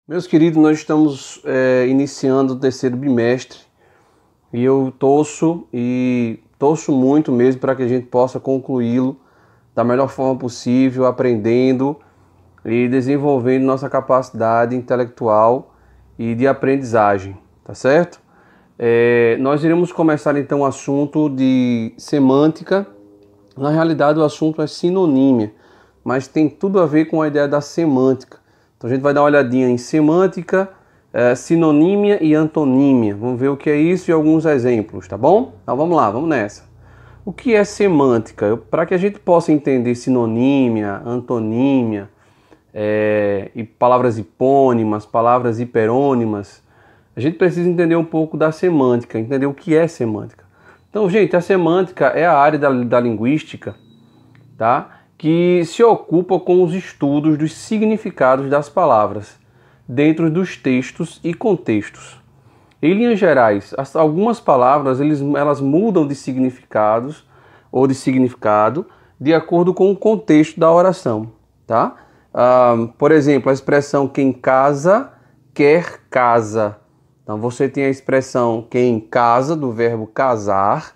Meus queridos, nós estamos iniciando o terceiro bimestre e eu torço muito mesmo para que a gente possa concluí-lo da melhor forma possível, aprendendo e desenvolvendo nossa capacidade intelectual e de aprendizagem, tá certo? Nós iremos começar então o assunto de semântica. Na realidade o assunto é sinonímia, mas tem tudo a ver com a ideia da semântica. Então a gente vai dar uma olhadinha em semântica, sinonímia e antonímia. Vamos ver o que é isso e alguns exemplos, tá bom? Então vamos lá, vamos nessa. O que é semântica? Para que a gente possa entender sinonímia, antonímia, e palavras hipônimas, palavras hiperônimas, a gente precisa entender um pouco da semântica, entender o que é semântica. Então, gente, a semântica é a área da linguística, tá? Que se ocupa com os estudos dos significados das palavras dentro dos textos e contextos. Em linhas gerais, algumas palavras elas mudam de significados ou de significado de acordo com o contexto da oração, tá? Por exemplo, a expressão quem casa, quer casa. Então você tem a expressão quem casa, do verbo casar,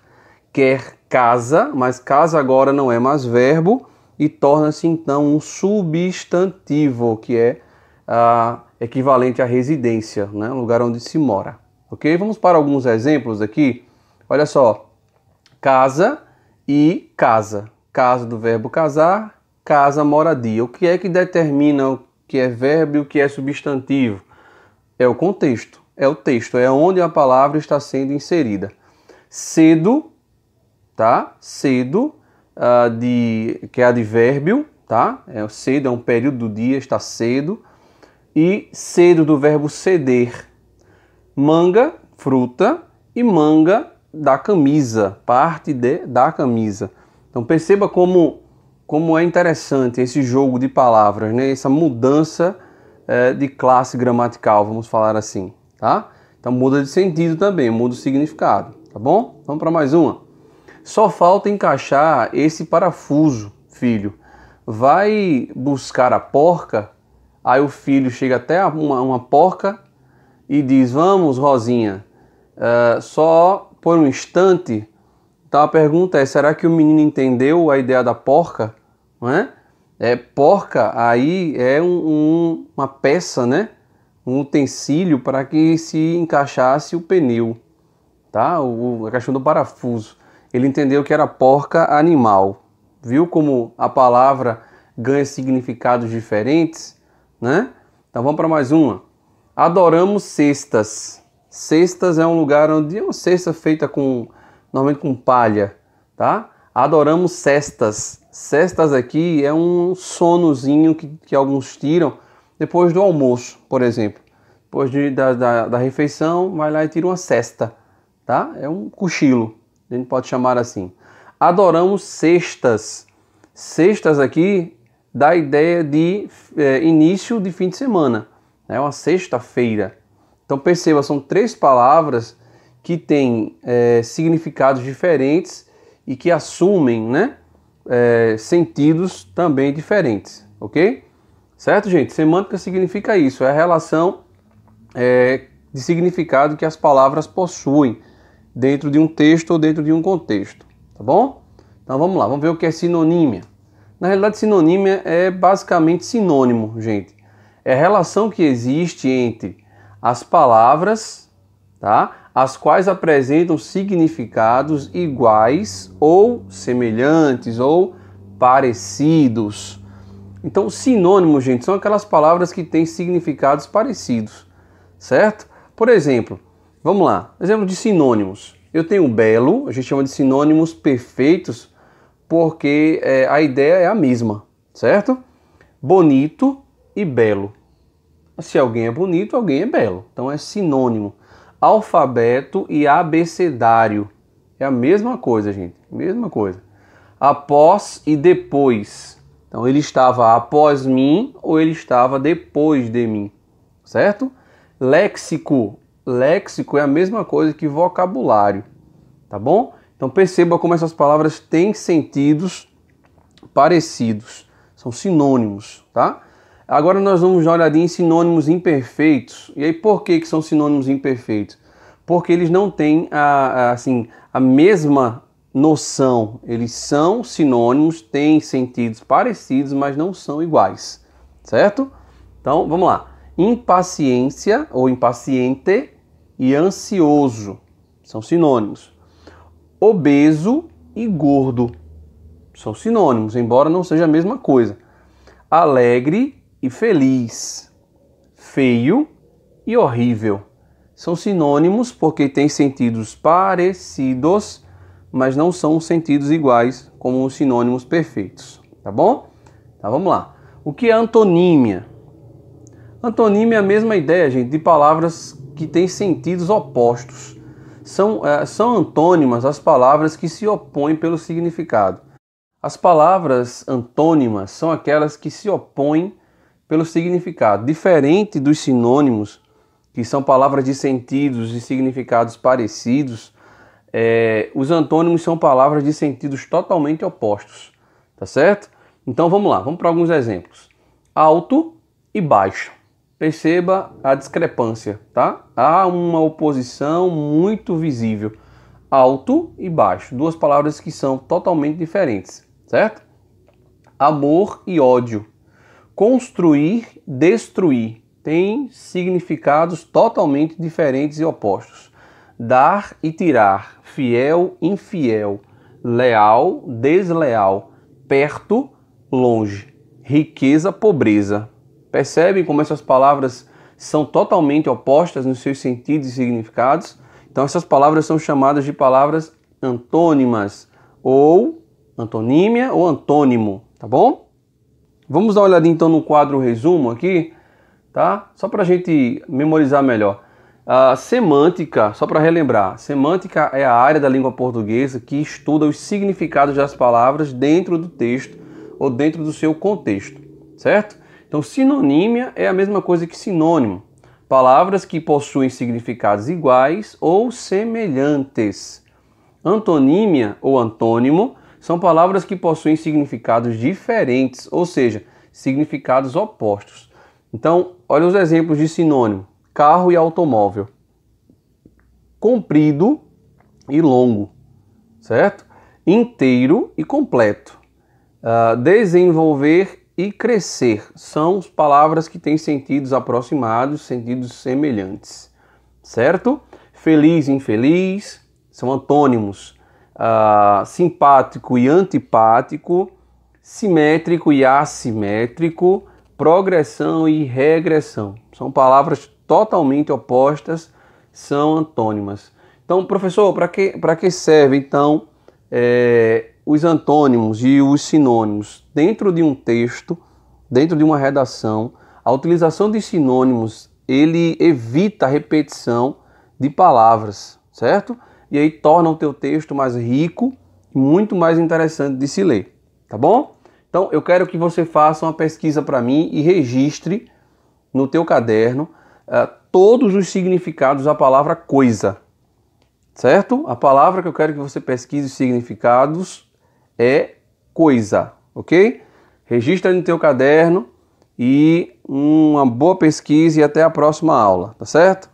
quer casa, mas casa agora não é mais verbo, e torna-se então um substantivo, que é equivalente à residência, né? Um lugar onde se mora. Ok? Vamos para alguns exemplos aqui. Olha só, casa e casa. Casa do verbo casar, casa, moradia. O que é que determina o que é verbo e o que é substantivo? É o contexto, é o texto, é onde a palavra está sendo inserida. Cedo, tá? Cedo, que é advérbio, tá? Cedo é um período do dia, está cedo. E cedo do verbo ceder. Manga, fruta, e manga da camisa, parte da camisa. Então perceba como é interessante esse jogo de palavras, né? Essa mudança de classe gramatical, vamos falar assim, tá? Então muda de sentido também, muda o significado, tá bom? Vamos para mais uma. Só falta encaixar esse parafuso, filho. Vai buscar a porca, aí o filho chega até uma porca e diz, vamos, Rosinha, só por um instante. Então a pergunta é, será que o menino entendeu a ideia da porca? Não é? Porca aí é uma peça, né? Um utensílio para que se encaixasse o pneu, tá? A questão do parafuso. Ele entendeu que era porca animal. Viu como a palavra ganha significados diferentes, né? Então vamos para mais uma. Adoramos cestas. Cestas é um lugar onde é uma cesta feita normalmente com palha, tá? Adoramos cestas. Cestas aqui é um sonozinho que alguns tiram depois do almoço, por exemplo. Depois da refeição, vai lá e tira uma cesta, tá? É um cochilo. A gente pode chamar assim. Adoramos cestas. Cestas aqui dá a ideia de início de fim de semana. É uma sexta-feira. Então perceba, são três palavras que têm significados diferentes e que assumem, né, sentidos também diferentes. Ok? Certo, gente? Semântica significa isso. É a relação de significado que as palavras possuem dentro de um texto ou dentro de um contexto, tá bom? Então vamos lá, vamos ver o que é sinonímia. Na realidade, sinonímia é basicamente sinônimo, gente. É a relação que existe entre as palavras, tá? As quais apresentam significados iguais ou semelhantes ou parecidos. Então, sinônimos, gente, são aquelas palavras que têm significados parecidos, certo? Por exemplo, vamos lá, exemplo de sinônimos. Eu tenho belo, a gente chama de sinônimos perfeitos, porque a ideia é a mesma, certo? Bonito e belo. Se alguém é bonito, alguém é belo. Então é sinônimo. Alfabeto e abecedário. É a mesma coisa, gente. Mesma coisa. Após e depois. Então ele estava após mim ou ele estava depois de mim, certo? Léxico. Léxico é a mesma coisa que vocabulário, tá bom? Então perceba como essas palavras têm sentidos parecidos, são sinônimos, tá? Agora nós vamos dar uma olhadinha em sinônimos imperfeitos. E aí por que são sinônimos imperfeitos? Porque eles não têm a mesma noção. Eles são sinônimos, têm sentidos parecidos, mas não são iguais, certo? Então vamos lá. Impaciência ou impaciente e ansioso são sinônimos. Obeso e gordo são sinônimos, embora não seja a mesma coisa. Alegre e feliz, feio e horrível. São sinônimos porque têm sentidos parecidos, mas não são sentidos iguais como os sinônimos perfeitos, tá bom? Então vamos lá. O que é antonímia? Antonímia é a mesma ideia, gente, de palavras que têm sentidos opostos. São antônimas as palavras que se opõem pelo significado. As palavras antônimas são aquelas que se opõem pelo significado, diferente dos sinônimos, que são palavras de sentidos e significados parecidos. Os antônimos são palavras de sentidos totalmente opostos, tá certo? Então vamos lá, vamos para alguns exemplos. Alto e baixo. Perceba a discrepância, tá? Há uma oposição muito visível. Alto e baixo, duas palavras que são totalmente diferentes, certo? Amor e ódio. Construir, destruir, tem significados totalmente diferentes e opostos. Dar e tirar, fiel, infiel, leal, desleal, perto, longe, riqueza, pobreza. Percebem como essas palavras são totalmente opostas nos seus sentidos e significados? Então essas palavras são chamadas de palavras antônimas, ou antonímia ou antônimo, tá bom? Vamos dar uma olhadinha então no quadro resumo aqui, tá? Só para a gente memorizar melhor. A semântica, só para relembrar, semântica é a área da língua portuguesa que estuda os significados das palavras dentro do texto ou dentro do seu contexto, certo? Então, sinonímia é a mesma coisa que sinônimo. Palavras que possuem significados iguais ou semelhantes. Antonímia ou antônimo são palavras que possuem significados diferentes, ou seja, significados opostos. Então, olha os exemplos de sinônimo. Carro e automóvel. Comprido e longo, certo? Inteiro e completo. Desenvolver e crescer são palavras que têm sentidos aproximados, sentidos semelhantes, certo? Feliz e infeliz são antônimos. Simpático e antipático, simétrico e assimétrico, progressão e regressão. São palavras totalmente opostas, são antônimas. Então, professor, para que serve então os antônimos e os sinônimos? Dentro de um texto, dentro de uma redação, a utilização de sinônimos, ele evita a repetição de palavras, certo? E aí torna o teu texto mais rico e muito mais interessante de se ler, tá bom? Então eu quero que você faça uma pesquisa para mim e registre no teu caderno todos os significados da palavra coisa, certo? A palavra que eu quero que você pesquise os significados é coisa, ok? Registra no teu caderno e uma boa pesquisa e até a próxima aula, tá certo?